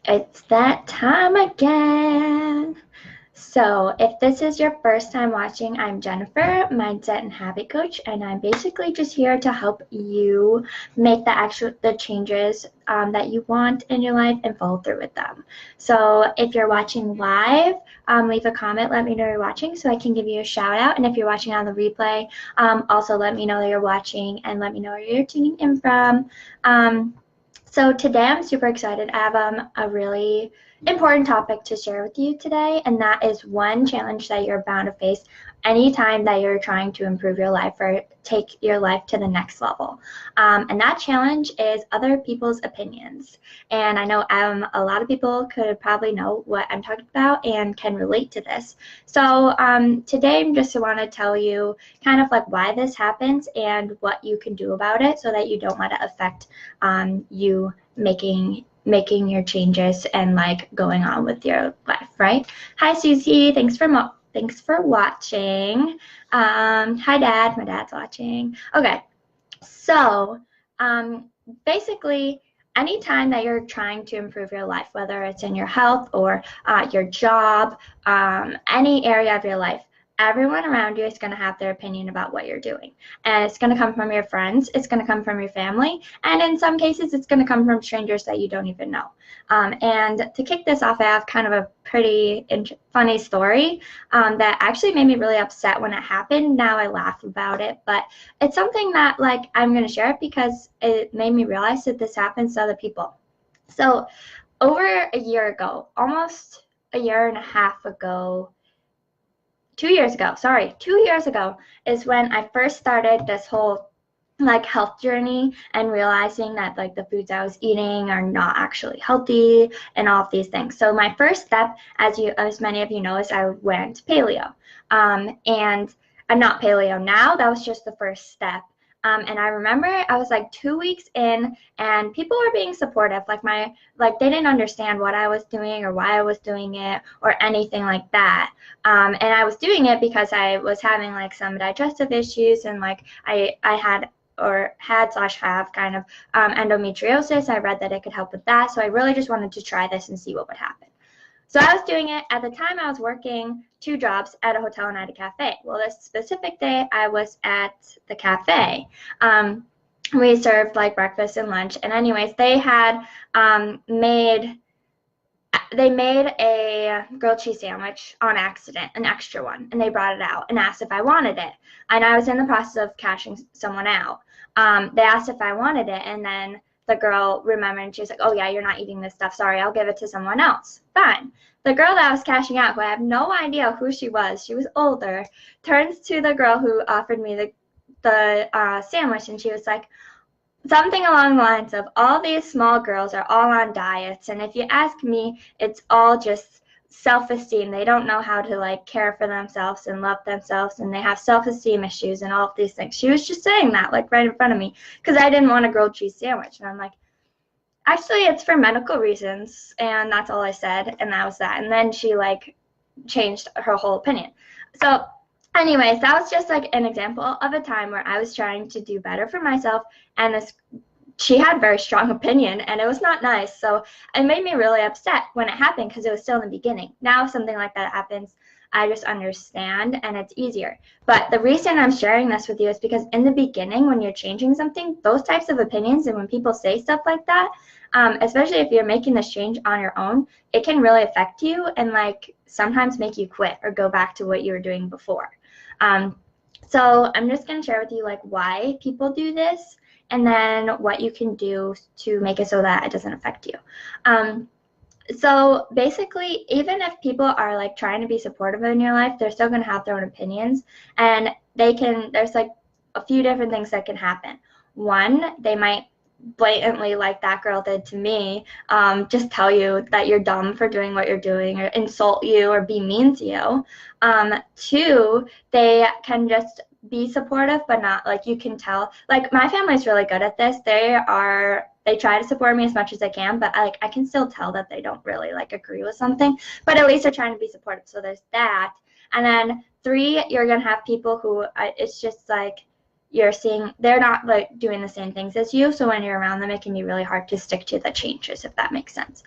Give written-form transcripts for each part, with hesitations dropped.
It's that time again. So, if this is your first time watching, I'm Jennifer, mindset and habit coach, and I'm basically just here to help you make the changes that you want in your life and follow through with them. So, if you're watching live, leave a comment, let me know you're watching, so I can give you a shout out. And if you're watching on the replay, also let me know that you're watching and let me know where you're tuning in from. So today I'm super excited. I have a really important topic to share with you today, and that is one challenge that you're bound to face anytime that you're trying to improve your life or take your life to the next level. And that challenge is other people's opinions. And I know a lot of people could probably know what I'm talking about and can relate to this. So today I'm just want to tell you kind of like why this happens and what you can do about it so that you don't let it affect you making your changes and like going on with your life, right? Hi Susie, thanks for watching. Hi Dad, my dad's watching. Okay, so basically anytime that you're trying to improve your life, whether it's in your health or your job, any area of your life, everyone around you is going to have their opinion about what you're doing. And it's going to come from your friends, it's going to come from your family, and in some cases, it's going to come from strangers that you don't even know. And to kick this off, I have kind of a pretty funny story that actually made me really upset when it happened. Now I laugh about it, but it's something that like I'm going to share it because it made me realize that this happens to other people. So over a year ago, almost a year and a half ago, 2 years ago, sorry, 2 years ago is when I first started this whole like health journey and realizing that like the foods I was eating are not actually healthy and all of these things. So my first step, as many of you know, is I went paleo. And I'm not paleo now. That was just the first step. And I remember I was like 2 weeks in, and people were being supportive. Like they didn't understand what I was doing or why I was doing it or anything like that. And I was doing it because I was having like some digestive issues, and like I had/have kind of endometriosis. I read that it could help with that, so I really just wanted to try this and see what would happen. So I was doing it. At the time, I was working 2 jobs at a hotel and at a cafe. Well, this specific day, I was at the cafe. We served like breakfast and lunch, and anyways, they had made a grilled cheese sandwich on accident, an extra one, and they brought it out and asked if I wanted it. And I was in the process of cashing someone out. They asked if I wanted it, and then the girl remembered, and she was like, oh yeah, you're not eating this stuff. Sorry, I'll give it to someone else. Fine. The girl that I was cashing out, who I have no idea who she was older, turns to the girl who offered me the sandwich, and she was like, something along the lines of, all these small girls are all on diets, and if you ask me, it's all just self-esteem. They don't know how to like care for themselves and love themselves, and they have self-esteem issues and all of these things. She was just saying that like right in front of me because I didn't want a grilled cheese sandwich, and I'm like, actually it's for medical reasons, and that's all I said, and that was that. And then she like changed her whole opinion. So anyways, that was just like an example of a time where I was trying to do better for myself, and she had very strong opinion, and it was not nice. So it made me really upset when it happened because it was still in the beginning. Now if something like that happens, I just understand and it's easier. But the reason I'm sharing this with you is because in the beginning, when you're changing something, those types of opinions, and when people say stuff like that, especially if you're making this change on your own, it can really affect you and like sometimes make you quit or go back to what you were doing before. So I'm just going to share with you like why people do this, and then what you can do to make it so that it doesn't affect you. So basically, even if people are like trying to be supportive in your life, they're still going to have their own opinions, and there's like a few different things that can happen. One, they might blatantly, like that girl did to me, just tell you that you're dumb for doing what you're doing, or insult you, or be mean to you. Two, they can just be supportive, but not like, you can tell. Like my family's really good at this. They try to support me as much as they can, but I can still tell that they don't really like agree with something, but at least they're trying to be supportive. So there's that. And then three, you're gonna have people who it's just like you're seeing they're not like doing the same things as you. So when you're around them, it can be really hard to stick to the changes, if that makes sense.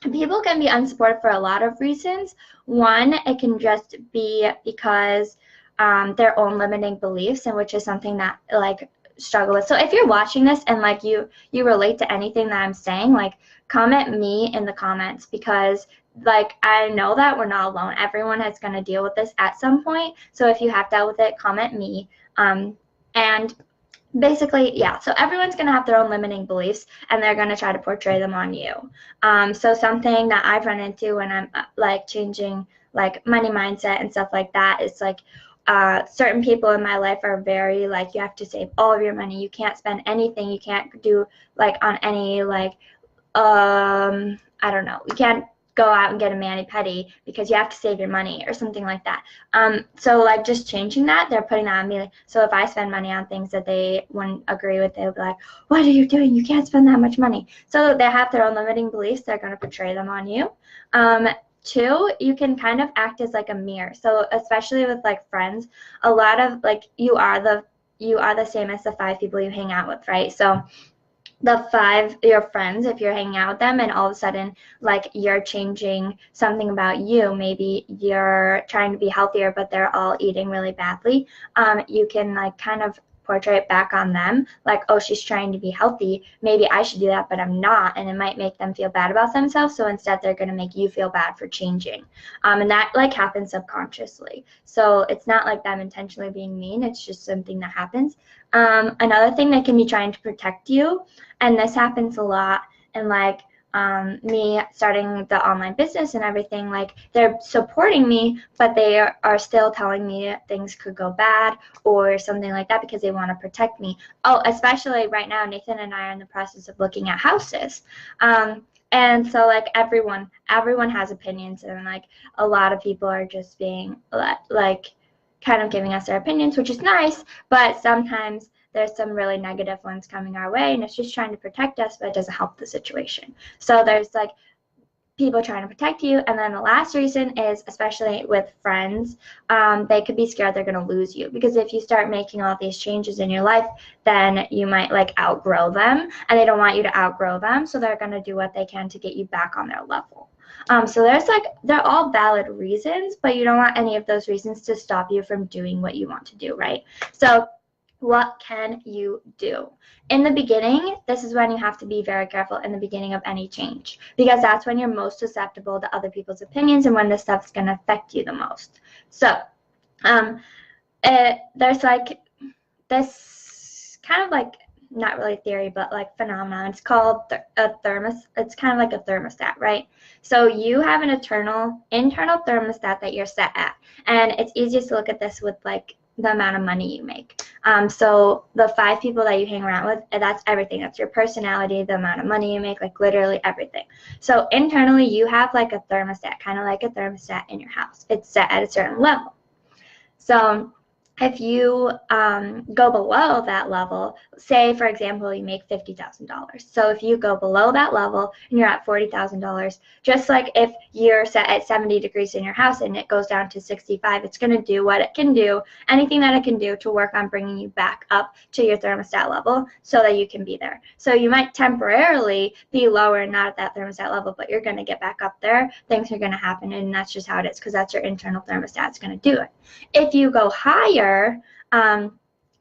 People can be unsupportive for a lot of reasons. One, it can just be because their own limiting beliefs, and which is something that like struggle with. So if you're watching this and like you relate to anything that I'm saying, like comment me in the comments, because like I know that we're not alone. Everyone is going to deal with this at some point. So if you have dealt with it, comment me. And basically, yeah, so everyone's going to have their own limiting beliefs, and they're going to try to portray them on you. So something that I've run into when I'm like changing like money mindset and stuff like that is like certain people in my life are very like, you have to save all of your money, you can't spend anything, you can't do like on any like I don't know, you can't go out and get a mani-pedi because you have to save your money or something like that. So like just changing that, they're putting that on me. So if I spend money on things that they wouldn't agree with, they'll be like, what are you doing? You can't spend that much money. So they have their own limiting beliefs. They're going to portray them on you. Two, you can kind of act as like a mirror. So especially with like friends, a lot of like you are the same as the 5 people you hang out with, right? So the 5 your friends, if you're hanging out with them and all of a sudden like you're changing something about you, maybe you're trying to be healthier but they're all eating really badly, you can like kind of portray it back on them, like, oh, she's trying to be healthy, maybe I should do that, but I'm not, and it might make them feel bad about themselves. So instead they're going to make you feel bad for changing, and that like happens subconsciously. So it's not like them intentionally being mean, it's just something that happens. Another thing, they can be trying to protect you, and this happens a lot in like me starting the online business and everything. Like they're supporting me, but they are still telling me things could go bad or something like that because they want to protect me. Oh, especially right now, Nathan and I are in the process of looking at houses. And so like everyone has opinions, and like a lot of people are just being like kind of giving us their opinions, which is nice, but sometimes there's some really negative ones coming our way, and it's just trying to protect us, but it doesn't help the situation. So there's like people trying to protect you. And then the last reason is, especially with friends, they could be scared they're going to lose you, because if you start making all these changes in your life, then you might like outgrow them, and they don't want you to outgrow them, so they're going to do what they can to get you back on their level. So there's like, they're all valid reasons, but you don't want any of those reasons to stop you from doing what you want to do, right? So what can you do? In the beginning, this is when you have to be very careful in the beginning of any change, because that's when you're most susceptible to other people's opinions and when this stuff's going to affect you the most. So there's like this kind of like, not really theory, but like phenomenon. It's called a thermos. It's kind of like a thermostat, right? So you have an internal thermostat that you're set at, and it's easiest to look at this with like the amount of money you make. So the 5 people that you hang around with, that's everything. That's your personality, the amount of money you make, like literally everything. So internally, you have like a thermostat, kind of like a thermostat in your house. It's set at a certain level. So if you go below that level, say for example you make $50,000. So if you go below that level and you're at $40,000, just like if you're set at 70 degrees in your house and it goes down to 65, it's going to do what it can do, anything that it can do to work on bringing you back up to your thermostat level so that you can be there. So you might temporarily be lower and not at that thermostat level, but you're going to get back up there. Things are going to happen, and that's just how it is, because that's your internal thermostat. It's going to do it. If you go higher,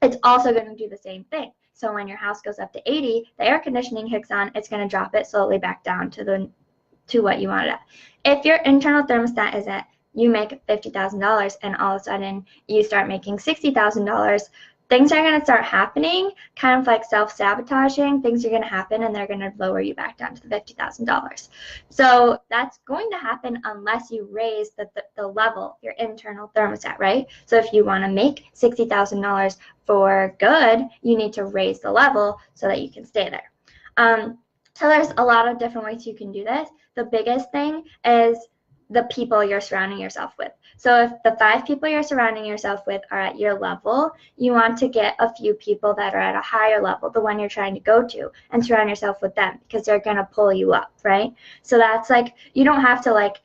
it's also going to do the same thing. So when your house goes up to 80, the air conditioning kicks on, it's going to drop it slowly back down to what you wanted at. If your internal thermostat is at, you make $50,000 and all of a sudden you start making $60,000, things are going to start happening, kind of like self-sabotaging. Things are going to happen, and they're going to lower you back down to the $50,000. So that's going to happen unless you raise the level, your internal thermostat, right? So if you want to make $60,000 for good, you need to raise the level so that you can stay there. So there's a lot of different ways you can do this. The biggest thing is the people you're surrounding yourself with. So if the 5 people you're surrounding yourself with are at your level, you want to get a few people that are at a higher level, the one you're trying to go to, and surround yourself with them, because they're going to pull you up, right? So that's like, you don't have to like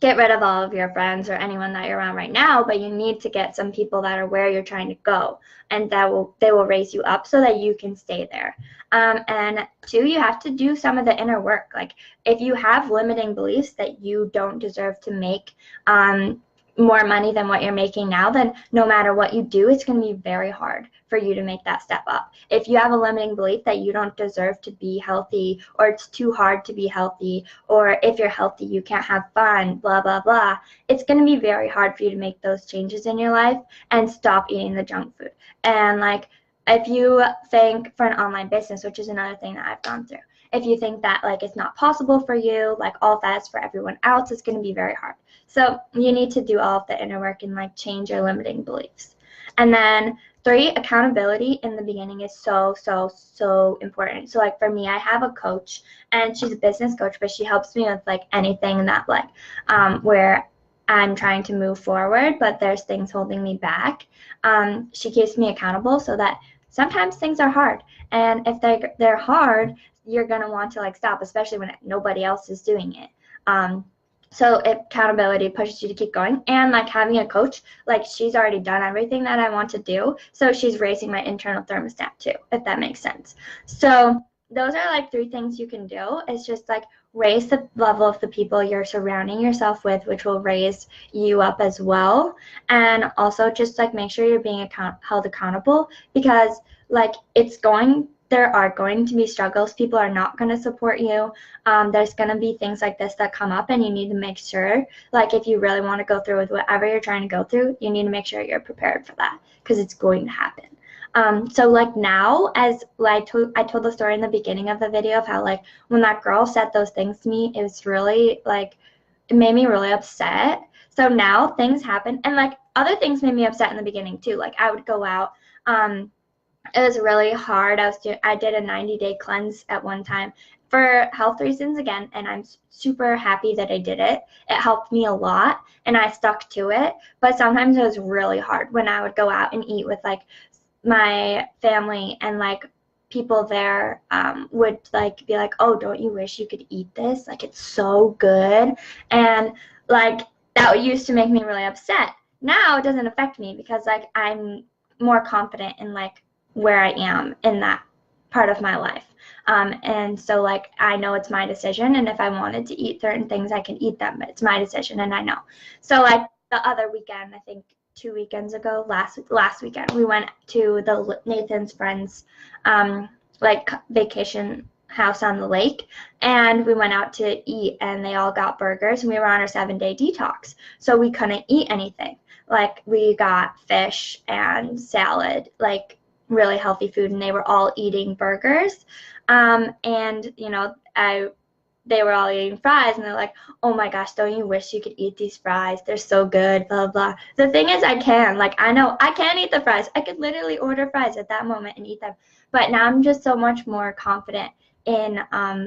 get rid of all of your friends or anyone that you're around right now, but you need to get some people that are where you're trying to go, and they will raise you up so that you can stay there. And two, you have to do some of the inner work. Like if you have limiting beliefs that you don't deserve to make more money than what you're making now, then no matter what you do, it's going to be very hard for you to make that step up. If you have a limiting belief that you don't deserve to be healthy, or it's too hard to be healthy, or if you're healthy, you can't have fun, blah, blah, blah, it's going to be very hard for you to make those changes in your life and stop eating the junk food. And like, if you think for an online business, which is another thing that I've gone through, if you think that like it's not possible for you, like all that is for everyone else, it's going to be very hard. So you need to do all of the inner work and like change your limiting beliefs. And then three, accountability in the beginning is so, so, so important. So like for me, I have a coach, and she's a business coach, but she helps me with like anything that like where I'm trying to move forward, but there's things holding me back. She keeps me accountable so that sometimes things are hard. And if they're hard, you're going to want to like stop, especially when nobody else is doing it. So accountability pushes you to keep going, and like having a coach, like she's already done everything that I want to do, so she's raising my internal thermostat too, if that makes sense. So those are like three things you can do. It's just like raise the level of the people you're surrounding yourself with, which will raise you up as well. And also just like make sure you're being held accountable, because like there are going to be struggles. People are not going to support you. There's going to be things like this that come up, and you need to make sure, like if you really want to go through with whatever you're trying to go through, you need to make sure you're prepared for that, because it's going to happen. So like now, as like I told the story in the beginning of the video of how like when that girl said those things to me, it was really like, it made me really upset. So now things happen, and like other things made me upset in the beginning too. Like I would go out, it was really hard. I did a 90-day cleanse at one time for health reasons again, and I'm super happy that I did it. It helped me a lot, and I stuck to it. But sometimes it was really hard when I would go out and eat with like my family, and like people there would like be like, oh, don't you wish you could eat this? Like it's so good. And like that used to make me really upset. Now it doesn't affect me, because like I'm more confident in like where I am in that part of my life. And so like I know it's my decision, and if I wanted to eat certain things, I can eat them, but it's my decision, and I know. So like the other weekend, I think 2 weekends ago, last weekend, we went to the Nathan's friends like vacation house on the lake, and we went out to eat, and they all got burgers, and we were on our 7-day detox, so we couldn't eat anything. Like we got fish and salad, like really healthy food, and they were all eating burgers. And you know, they were all eating fries, and they're like, oh my gosh, don't you wish you could eat these fries? They're so good, blah, blah. The thing is, I can. Like, I know I can eat the fries. I could literally order fries at that moment and eat them. But now I'm just so much more confident in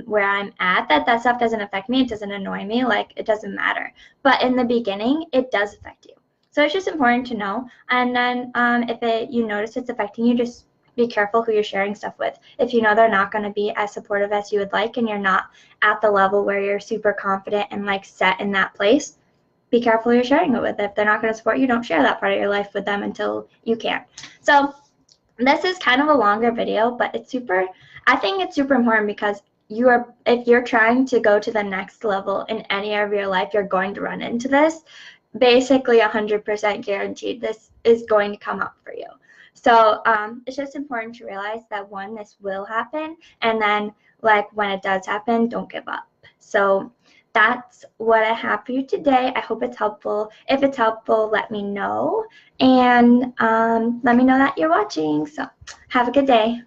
where I'm at, that stuff doesn't affect me. It doesn't annoy me. Like, it doesn't matter. But in the beginning, it does affect you. So it's just important to know. And then if you notice it's affecting you, just be careful who you're sharing stuff with. If you know they're not going to be as supportive as you would like, and you're not at the level where you're super confident and like set in that place, be careful who you're sharing it with. If they're not going to support you, don't share that part of your life with them until you can. So this is kind of a longer video, but I think it's super important, because if you're trying to go to the next level in any area of your life, you're going to run into this. Basically 100% guaranteed this is going to come up for you. So it's just important to realize that one, this will happen, and then like when it does happen, don't give up. So that's what I have for you today. I hope it's helpful. If it's helpful, let me know, and let me know that you're watching. So have a good day.